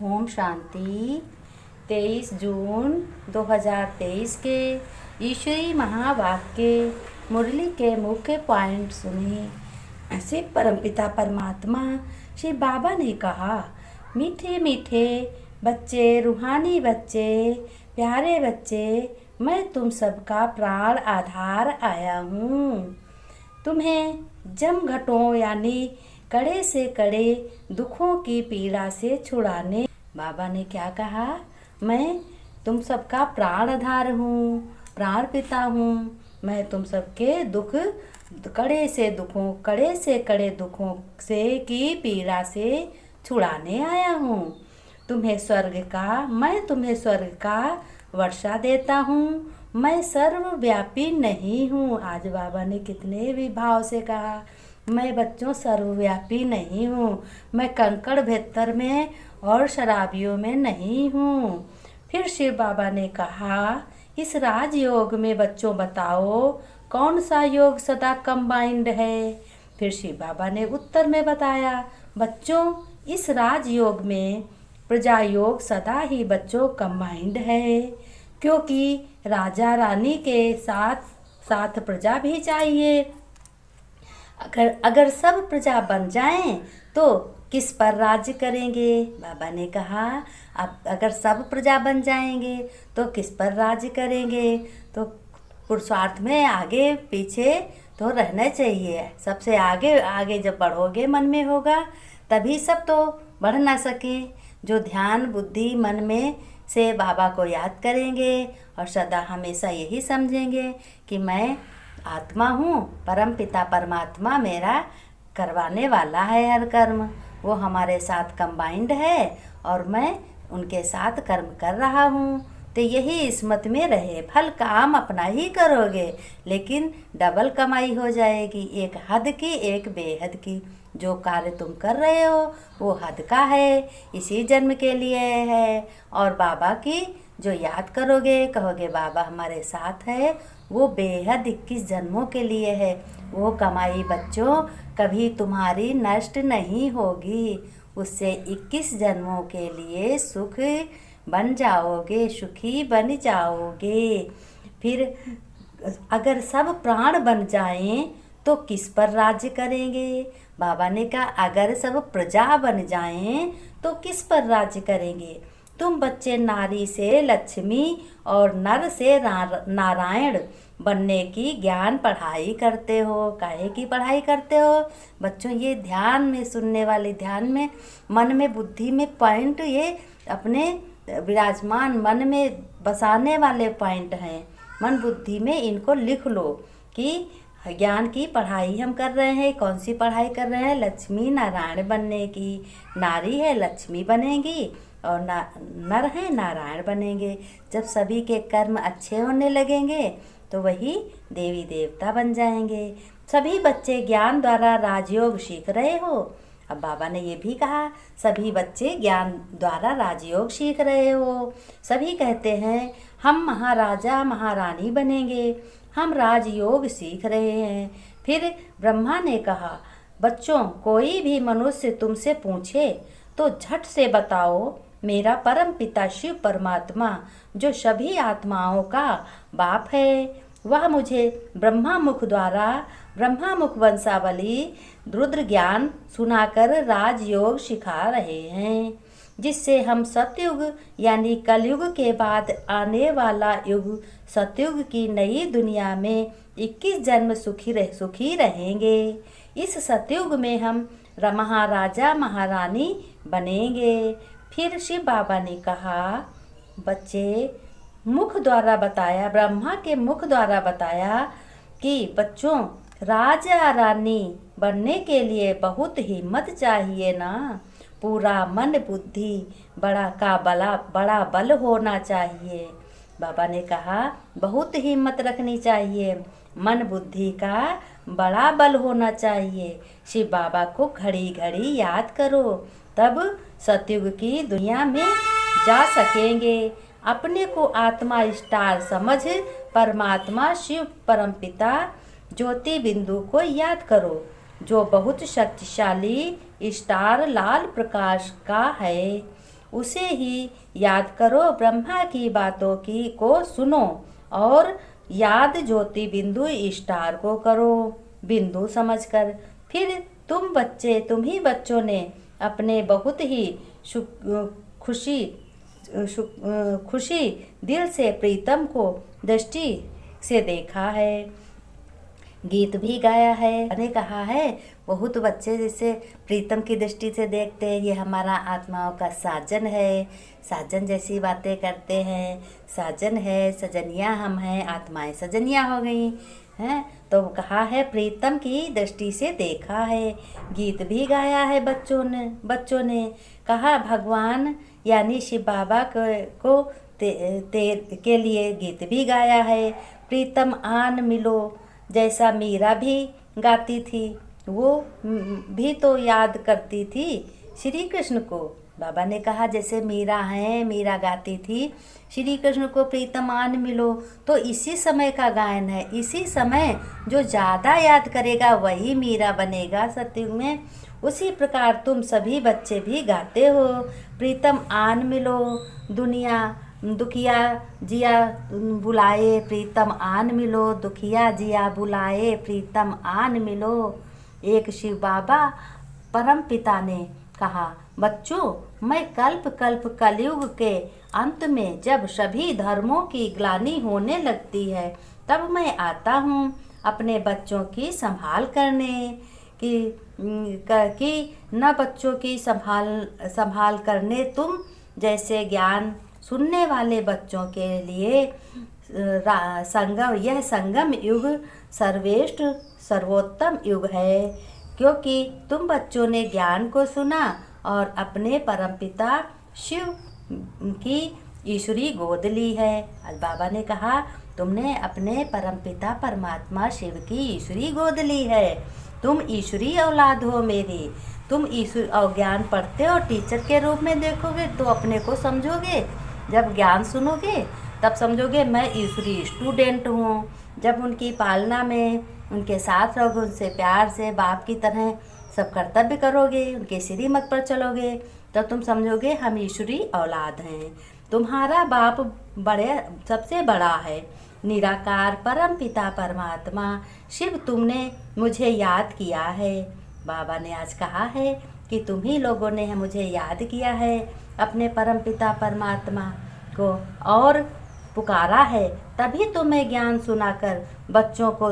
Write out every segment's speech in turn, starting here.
ओम शांति। 23 जून 2023 के ईश्वरी महावाक्य मुरली के मुख्य पॉइंट सुने। शिव परमपिता परमात्मा श्री बाबा ने कहा, मीठे मीठे बच्चे, रूहानी बच्चे, प्यारे बच्चे, मैं तुम सबका प्राण आधार आया हूँ। तुम्हें जम घटों यानी कड़े से कड़े दुखों की पीड़ा से छुड़ाने। बाबा ने क्या कहा? मैं तुम सबका प्राण आधार हूँ, प्राण पिता हूँ। मैं तुम सबके कड़े से कड़े दुखों से की पीड़ा से छुड़ाने आया हूँ। मैं तुम्हें स्वर्ग का वर्षा देता हूँ। मैं सर्वव्यापी नहीं हूँ। आज बाबा ने कितने विभाव से कहा, मैं बच्चों सर्वव्यापी नहीं हूँ। मैं कंकड़ भेतर में और शराबियों में नहीं हूँ। फिर शिव बाबा ने कहा, इस राजयोग में बच्चों बताओ कौन सा योग सदा कंबाइंड है। फिर शिव बाबा ने उत्तर में बताया, बच्चों इस राजयोग में प्रजा योग सदा ही बच्चों कंबाइंड है, क्योंकि राजा रानी के साथ साथ प्रजा भी चाहिए। अगर सब प्रजा बन जाएं तो किस पर राज्य करेंगे। बाबा ने कहा, अब अगर सब प्रजा बन जाएंगे तो किस पर राज्य करेंगे। तो पुरुषार्थ में आगे पीछे तो रहना चाहिए। सबसे आगे आगे जब बढ़ोगे मन में होगा, तभी सब तो बढ़ ना सके। जो ध्यान बुद्धि मन में से बाबा को याद करेंगे और सदा हमेशा यही समझेंगे कि मैं आत्मा हूँ, परम पिता परमात्मा मेरा करवाने वाला है हर कर्म। वो हमारे साथ कंबाइंड है और मैं उनके साथ कर्म कर रहा हूँ। तो यही स्मृति में रहे। फल काम अपना ही करोगे, लेकिन डबल कमाई हो जाएगी, एक हद की एक बेहद की। जो कार्य तुम कर रहे हो वो हद का है, इसी जन्म के लिए है। और बाबा की जो याद करोगे, कहोगे बाबा हमारे साथ है, वो बेहद 21 जन्मों के लिए है। वो कमाई बच्चों कभी तुम्हारी नष्ट नहीं होगी। उससे 21 जन्मों के लिए सुख बन जाओगे, सुखी बन जाओगे। फिर अगर सब प्राण बन जाएं तो किस पर राज्य करेंगे। बाबा ने कहा, अगर सब प्रजा बन जाएं तो किस पर राज्य करेंगे। तुम बच्चे नारी से लक्ष्मी और नर से नारायण बनने की ज्ञान पढ़ाई करते हो। काहे की पढ़ाई करते हो बच्चों? ये ध्यान में सुनने वाले, ध्यान में मन में बुद्धि में पॉइंट, ये अपने विराजमान मन में बसाने वाले पॉइंट हैं। मन बुद्धि में इनको लिख लो कि ज्ञान की पढ़ाई हम कर रहे हैं। कौन सी पढ़ाई कर रहे हैं? लक्ष्मी नारायण बनने की। नारी है लक्ष्मी बनेगी और नर है नारायण बनेंगे। जब सभी के कर्म अच्छे होने लगेंगे तो वही देवी देवता बन जाएंगे। सभी बच्चे ज्ञान द्वारा राजयोग सीख रहे हो। अब बाबा ने ये भी कहा, सभी बच्चे ज्ञान द्वारा राजयोग सीख रहे हो। सभी कहते हैं हम महाराजा महारानी बनेंगे, हम राजयोग सीख रहे हैं। फिर ब्रह्मा ने कहा, बच्चों कोई भी मनुष्य तुमसे पूछे तो झट से बताओ, मेरा परम पिता शिव परमात्मा जो सभी आत्माओं का बाप है, वह मुझे ब्रह्मा मुख वंशावली रुद्र ज्ञान सुनाकर राजयोग सिखा रहे हैं, जिससे हम सतयुग यानी कलयुग के बाद आने वाला युग सतयुग की नई दुनिया में 21 जन्म सुखी रहेंगे। इस सतयुग में हम महाराजा महारानी बनेंगे। फिर शिव बाबा ने कहा, बच्चे मुख द्वारा बताया, ब्रह्मा के मुख द्वारा बताया कि बच्चों राजा रानी बनने के लिए बहुत हिम्मत चाहिए ना। पूरा मन बुद्धि बड़ा बल होना चाहिए। बाबा ने कहा बहुत हिम्मत रखनी चाहिए, मन बुद्धि का बड़ा बल होना चाहिए। शिव बाबा को घड़ी घड़ी याद करो, तब सतयुग की दुनिया में जा सकेंगे। अपने को आत्मा स्टार समझ परमात्मा शिव परमपिता ज्योति बिंदु को याद करो, जो बहुत शक्तिशाली स्टार लाल प्रकाश का है। उसे ही याद करो, ब्रह्मा की बातों की को सुनो और याद ज्योति बिंदु स्टार को करो बिंदु समझकर। फिर तुम ही बच्चों ने अपने बहुत ही खुशी खुशी दिल से प्रीतम को दृष्टि से देखा है, गीत भी गाया है। मैंने कहा है बहुत बच्चे जैसे प्रीतम की दृष्टि से देखते हैं, ये हमारा आत्माओं का साजन है, साजन जैसी बातें करते हैं, साजन है, सजनिया हम हैं, आत्माएं सजनिया हो गई हैं। तो कहा है प्रीतम की दृष्टि से देखा है, गीत भी गाया है बच्चों ने कहा भगवान यानी शिव बाबा को के लिए गीत भी गाया है। प्रीतम आन मिलो जैसा मीरा भी गाती थी, वो भी तो याद करती थी श्री कृष्ण को। बाबा ने कहा जैसे मीरा हैं, मीरा गाती थी श्री कृष्ण को प्रीतम आन मिलो, तो इसी समय का गायन है, इसी समय जो ज़्यादा याद करेगा वही मीरा बनेगा सतयुग में। उसी प्रकार तुम सभी बच्चे भी गाते हो प्रीतम आन मिलो, दुनिया दुखिया जिया बुलाए प्रीतम आन मिलो, दुखिया जिया बुलाए प्रीतम आन मिलो। एक शिव बाबा परम पिता ने कहा बच्चों, मैं कल्प कल्प कलयुग के अंत में जब सभी धर्मों की ग्लानि होने लगती है तब मैं आता हूँ अपने बच्चों की संभाल करने कि न बच्चों की संभाल करने तुम जैसे ज्ञान सुनने वाले बच्चों के लिए यह संगम युग सर्वश्रेष्ठ सर्वोत्तम युग है, क्योंकि तुम बच्चों ने ज्ञान को सुना और अपने परमपिता शिव की ईश्वरी गोद ली है। आज बाबा ने कहा तुमने अपने परमपिता परमात्मा शिव की ईश्वरी गोद ली है, तुम ईश्वरी औलाद हो मेरी। तुम ईश्वर और ज्ञान पढ़ते हो टीचर के रूप में देखोगे तो अपने को समझोगे, जब ज्ञान सुनोगे तब समझोगे मैं ईश्वरी स्टूडेंट हूँ। जब उनकी पालना में उनके साथ रहोगे, उनसे प्यार से बाप की तरह सब कर्तव्य करोगे, उनके श्रीमत पर चलोगे, तो तुम समझोगे हम ईश्वरी औलाद हैं। तुम्हारा बाप सबसे बड़ा है, निराकार परम पिता परमात्मा शिव, तुमने मुझे याद किया है। बाबा ने आज कहा है कि तुम ही लोगों ने मुझे याद किया है अपने परम पिता परमात्मा को और पुकारा है, तभी तो मैं ज्ञान सुनाकर बच्चों को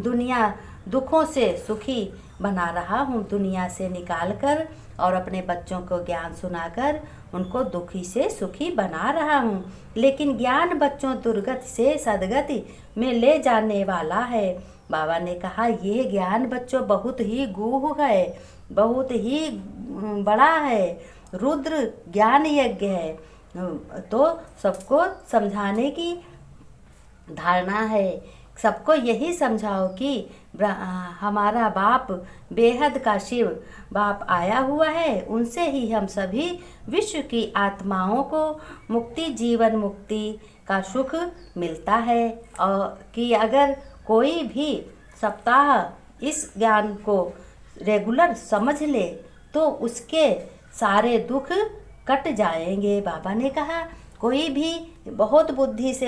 दुनिया दुखों से सुखी बना रहा हूँ, दुनिया से निकाल कर और अपने बच्चों को ज्ञान सुनाकर उनको दुखी से सुखी बना रहा हूँ। लेकिन ज्ञान बच्चों दुर्गति से सदगति में ले जाने वाला है। बाबा ने कहा ये ज्ञान बच्चों बहुत ही गूढ़ है, बहुत ही बड़ा है, रुद्र ज्ञान यज्ञ है। तो सबको समझाने की धारणा है, सबको यही समझाओ कि हमारा बाप बेहद का शिव बाप आया हुआ है, उनसे ही हम सभी विश्व की आत्माओं को मुक्ति जीवन मुक्ति का सुख मिलता है। और कि अगर कोई भी सप्ताह इस ज्ञान को रेगुलर समझ ले तो उसके सारे दुख कट जाएंगे। बाबा ने कहा कोई भी बहुत बुद्धि से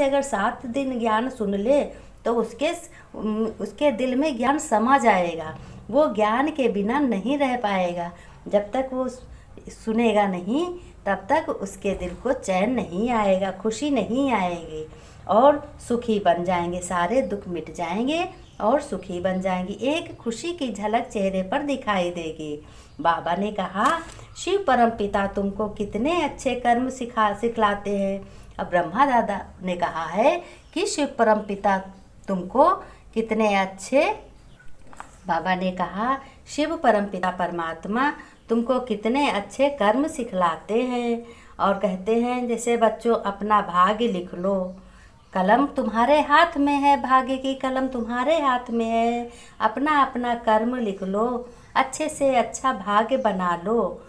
अगर 7 दिन ज्ञान सुन ले तो उसके दिल में ज्ञान समा जाएगा, वो ज्ञान के बिना नहीं रह पाएगा। जब तक वो सुनेगा नहीं तब तक उसके दिल को चैन नहीं आएगा, खुशी नहीं आएगी और सुखी बन जाएंगे, सारे दुख मिट जाएंगे और सुखी बन जाएंगी। एक खुशी की झलक चेहरे पर दिखाई देगी। बाबा ने कहा शिव परम पिता तुमको कितने अच्छे कर्म सिखलाते हैं। अब ब्रह्मा दादा ने कहा है कि शिव परम पिता तुमको कितने अच्छे, बाबा ने कहा शिव परम पिता परमात्मा तुमको कितने अच्छे कर्म सिखलाते हैं और कहते हैं जैसे बच्चों अपना भाग्य लिख लो, कलम तुम्हारे हाथ में है, भाग्य की कलम तुम्हारे हाथ में है, अपना अपना कर्म लिख लो, अच्छे से अच्छा भाग्य बना लो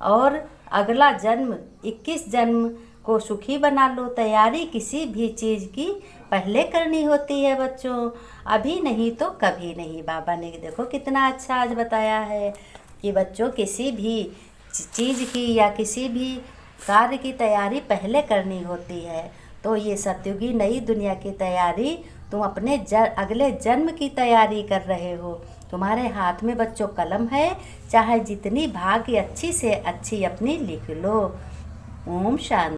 और अगला जन्म 21 जन्म को सुखी बना लो। तैयारी किसी भी चीज़ की पहले करनी होती है बच्चों, अभी नहीं तो कभी नहीं। बाबा ने देखो कितना अच्छा आज बताया है कि बच्चों किसी भी चीज़ की या किसी भी कार्य की तैयारी पहले करनी होती है। तो ये सतयुगी नई दुनिया की तैयारी तुम अपने अगले जन्म की तैयारी कर रहे हो। तुम्हारे हाथ में बच्चों कलम है, चाहे जितनी भाग्य अच्छी से अच्छी अपनी लिख लो। ओम शांति।